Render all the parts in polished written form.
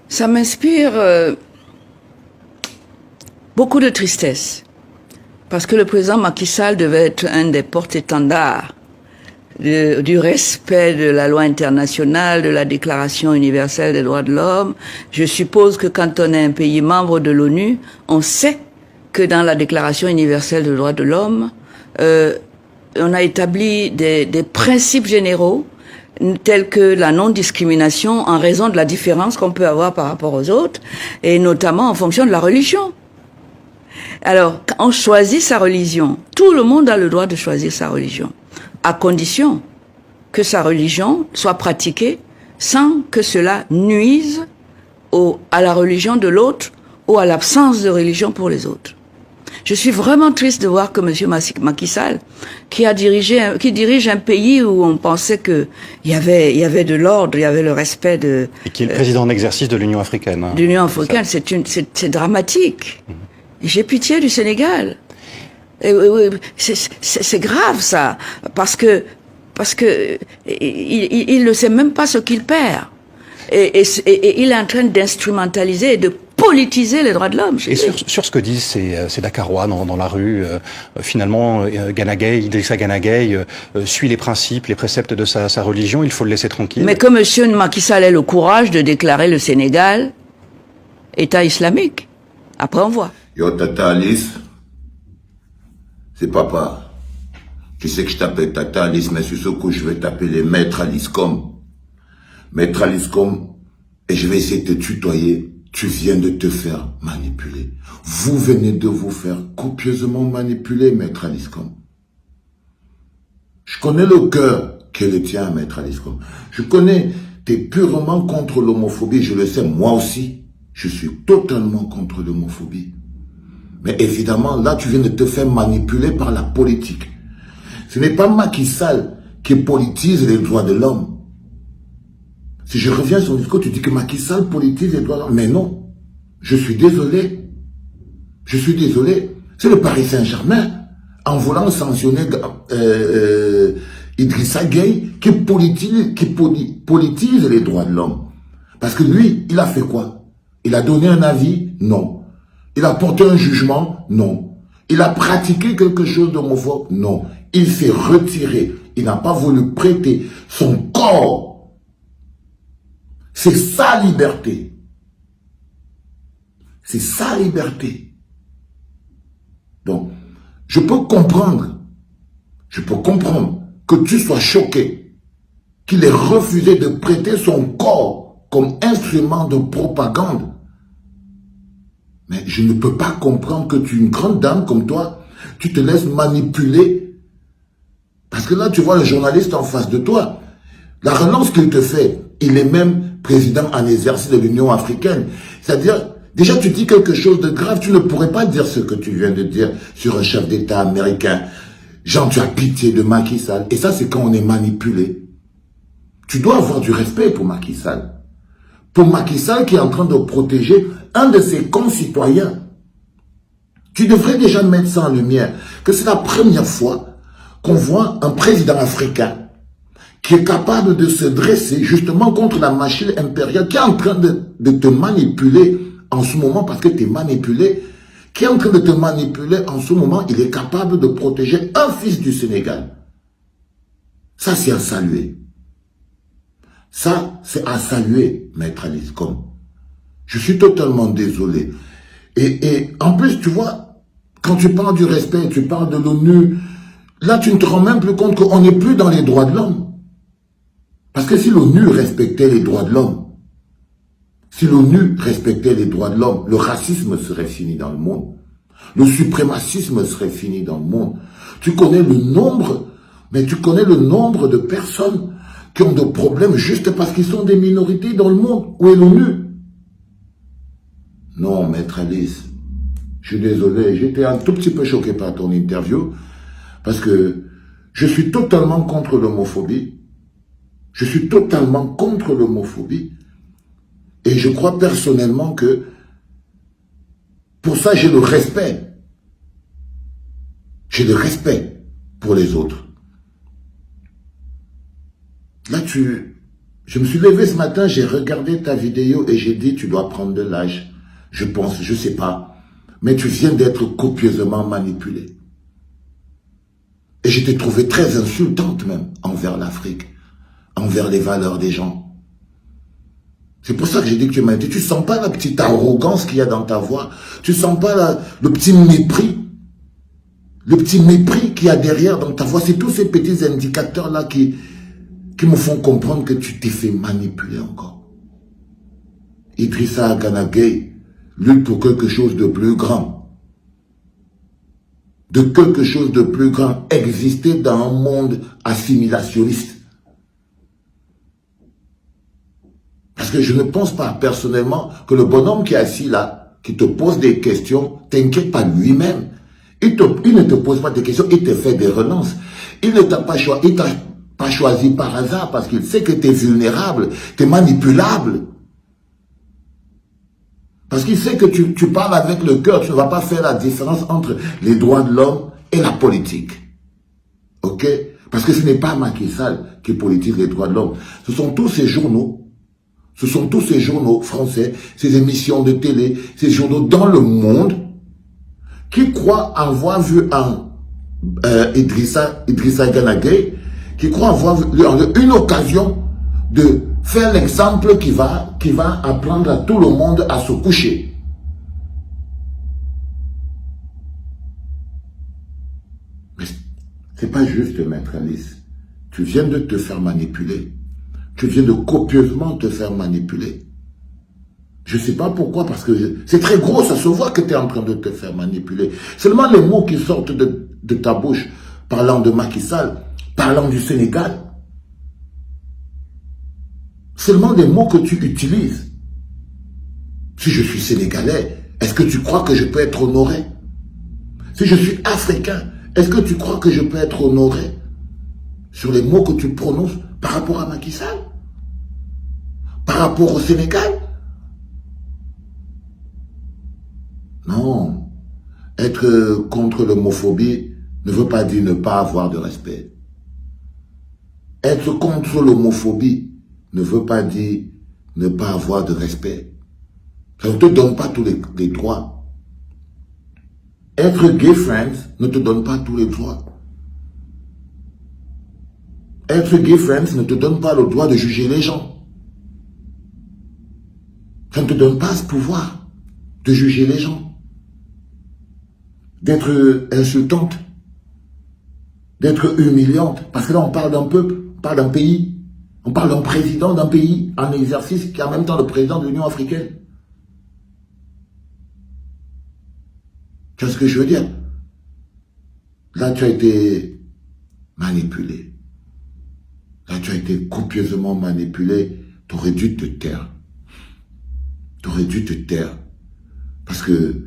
Ça m'inspire beaucoup de tristesse. Parce que le président Macky Sall devait être un des porte-étendards du respect de la loi internationale, de la Déclaration universelle des droits de l'homme. Je suppose que quand on est un pays membre de l'ONU, on sait que dans la Déclaration universelle des droits de l'homme, on a établi des principes généraux tels que la non-discrimination en raison de la différence qu'on peut avoir par rapport aux autres, et notamment en fonction de la religion. Alors, quand on choisit sa religion, tout le monde a le droit de choisir sa religion, à condition que sa religion soit pratiquée sans que cela nuise à la religion de l'autre ou à l'absence de religion pour les autres. Je suis vraiment triste de voir que M. Macky Sall, qui dirige un pays où on pensait que il y avait de l'ordre, il y avait le respect de... Et qui est le président en exercice de l'Union africaine. De l'Union africaine, c'est dramatique. J'ai pitié du Sénégal. C'est grave ça, parce que il ne sait même pas ce qu'il perd. Et il est en train d'instrumentaliser et de politiser les droits de l'homme. Et sur ce que disent ces Dakarois dans la rue, finalement, Idrissa Gana Gueye suit les principes, les préceptes de sa religion, il faut le laisser tranquille. Mais que M. Macky Sall ait le courage de déclarer le Sénégal État islamique. Après, on voit. Yo, Tata Alice, c'est papa. Tu sais que je t'appelle Tata Alice, mais sur ce coup, je vais t'appeler Maître Aliscom. Maître Aliscom, et je vais essayer de te tutoyer. Tu viens de te faire manipuler. Vous venez de vous faire copieusement manipuler, Maître Aliscom. Je connais le cœur qui est le tien, Maître Aliscom. Je connais, t'es purement contre l'homophobie, je le sais, moi aussi. Je suis totalement contre l'homophobie. Mais évidemment, là, tu viens de te faire manipuler par la politique. Ce n'est pas Macky Sall qui politise les droits de l'homme. Si je reviens sur le discours, tu dis que Macky Sall politise les droits de l'homme. Mais non, je suis désolé. Je suis désolé. C'est le Paris Saint-Germain, en voulant sanctionner Idrissa Gueye, qui politise les droits de l'homme. Parce que lui, il a fait quoi? Il a donné un avis? Non. Il a porté un jugement? Non. Il a pratiqué quelque chose d'homophobe? Non. Il s'est retiré. Il n'a pas voulu prêter son corps. C'est sa liberté. C'est sa liberté. Donc, je peux comprendre que tu sois choqué qu'il ait refusé de prêter son corps comme instrument de propagande. Mais je ne peux pas comprendre que tu es une grande dame comme toi, tu te laisses manipuler. Parce que là, tu vois le journaliste en face de toi. La relance qu'il te fait, il est même président en exercice de l'Union africaine. C'est-à-dire, déjà tu dis quelque chose de grave, tu ne pourrais pas dire ce que tu viens de dire sur un chef d'État américain. Genre, tu as pitié de Macky Sall. Et ça, c'est quand on est manipulé. Tu dois avoir du respect pour Macky Sall. Pour Macky Sall qui est en train de protéger un de ses concitoyens. Tu devrais déjà mettre ça en lumière. Que c'est la première fois qu'on voit un président africain qui est capable de se dresser justement contre la machine impériale qui est en train de te manipuler en ce moment parce que tu es manipulé, qui est en train de te manipuler en ce moment, il est capable de protéger un fils du Sénégal. Ça, c'est à saluer. Ça, c'est à saluer, Maître Aliscom. Je suis totalement désolé. Et en plus, tu vois, quand tu parles du respect, tu parles de l'ONU, là, tu ne te rends même plus compte qu'on n'est plus dans les droits de l'homme. Parce que si l'ONU respectait les droits de l'homme, si l'ONU respectait les droits de l'homme, le racisme serait fini dans le monde. Le suprémacisme serait fini dans le monde. Tu connais le nombre, mais tu connais le nombre de personnes qui ont des problèmes juste parce qu'ils sont des minorités dans le monde. Où est l'ONU? Non, Maître Alice, je suis désolé, j'étais un tout petit peu choqué par ton interview, parce que je suis totalement contre l'homophobie. Je suis totalement contre l'homophobie. Et je crois personnellement que pour ça, j'ai le respect. J'ai le respect pour les autres. Là, Je me suis levé ce matin, j'ai regardé ta vidéo et j'ai dit, tu dois prendre de l'âge. Je pense, je sais pas. Mais tu viens d'être copieusement manipulé. Et je t'ai trouvé très insultante même envers l'Afrique, envers les valeurs des gens. C'est pour ça que j'ai dit que tu m'as dit, tu sens pas la petite arrogance qu'il y a dans ta voix, tu sens pas le petit mépris qu'il y a derrière dans ta voix. C'est tous ces petits indicateurs-là qui me font comprendre que tu t'es fait manipuler encore. Idrissa Gana Gueye lutte pour quelque chose de plus grand. De quelque chose de plus grand, exister dans un monde assimilationniste. Parce que je ne pense pas personnellement que le bonhomme qui est assis là, qui te pose des questions, t'inquiète pas lui-même. Il ne te pose pas des questions, il te fait des renonces. Il ne t'a pas choisi, il t'a pas choisi par hasard parce qu'il sait que tu es vulnérable, tu es manipulable. Parce qu'il sait que tu parles avec le cœur, tu ne vas pas faire la différence entre les droits de l'homme et la politique. Ok? Parce que ce n'est pas Macky Sall qui politise les droits de l'homme. Ce sont tous ces journaux français, ces émissions de télé, ces journaux dans le monde qui croient avoir vu un Idrissa Gana Gueye, qui croient avoir eu une occasion de faire l'exemple qui va apprendre à tout le monde à se coucher. Mais c'est pas juste, Maître Alice. Tu viens de te faire manipuler. Tu viens de copieusement te faire manipuler. Je ne sais pas pourquoi, parce que c'est très gros, ça se voit que tu es en train de te faire manipuler. Seulement les mots qui sortent de ta bouche, parlant de Macky Sall, parlant du Sénégal, seulement les mots que tu utilises. Si je suis sénégalais, est-ce que tu crois que je peux être honoré? Si je suis africain, est-ce que tu crois que je peux être honoré sur les mots que tu prononces par rapport à Macky Sall? Par rapport au Sénégal? Non. Être contre l'homophobie ne veut pas dire ne pas avoir de respect. Être contre l'homophobie ne veut pas dire ne pas avoir de respect. Ça ne te donne pas tous les droits. Être gay friends ne te donne pas tous les droits. Être gay friends ne te donne pas le droit de juger les gens. Ça ne te donne pas ce pouvoir de juger les gens. D'être insultante. D'être humiliante. Parce que là, on parle d'un peuple, on parle d'un pays. On parle d'un président d'un pays en exercice qui est en même temps le président de l'Union africaine. Tu vois ce que je veux dire? Là, tu as été manipulé. Là, tu as été copieusement manipulé. Tu aurais dû te taire. Tu aurais dû te taire. Parce que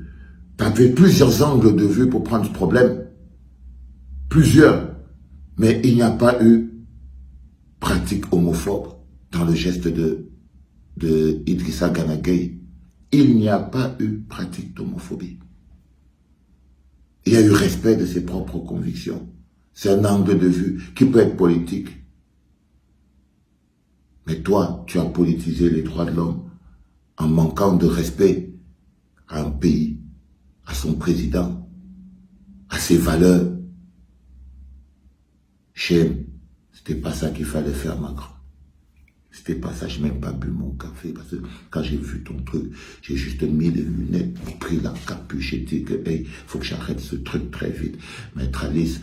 tu avais plusieurs angles de vue pour prendre ce problème. Plusieurs. Mais il n'y a pas eu pratique homophobe dans le geste de Idrissa Gana Gueye. Il n'y a pas eu pratique d'homophobie. Il y a eu respect de ses propres convictions. C'est un angle de vue qui peut être politique. Mais toi, tu as politisé les droits de l'homme en manquant de respect à un pays, à son président, à ses valeurs. Shame. C'était pas ça qu'il fallait faire, ma grande. C'était pas ça, j'ai même pas bu mon café, parce que quand j'ai vu ton truc, j'ai juste mis les lunettes, pris la capuche et dit que, hey, faut que j'arrête ce truc très vite. Maître Alice,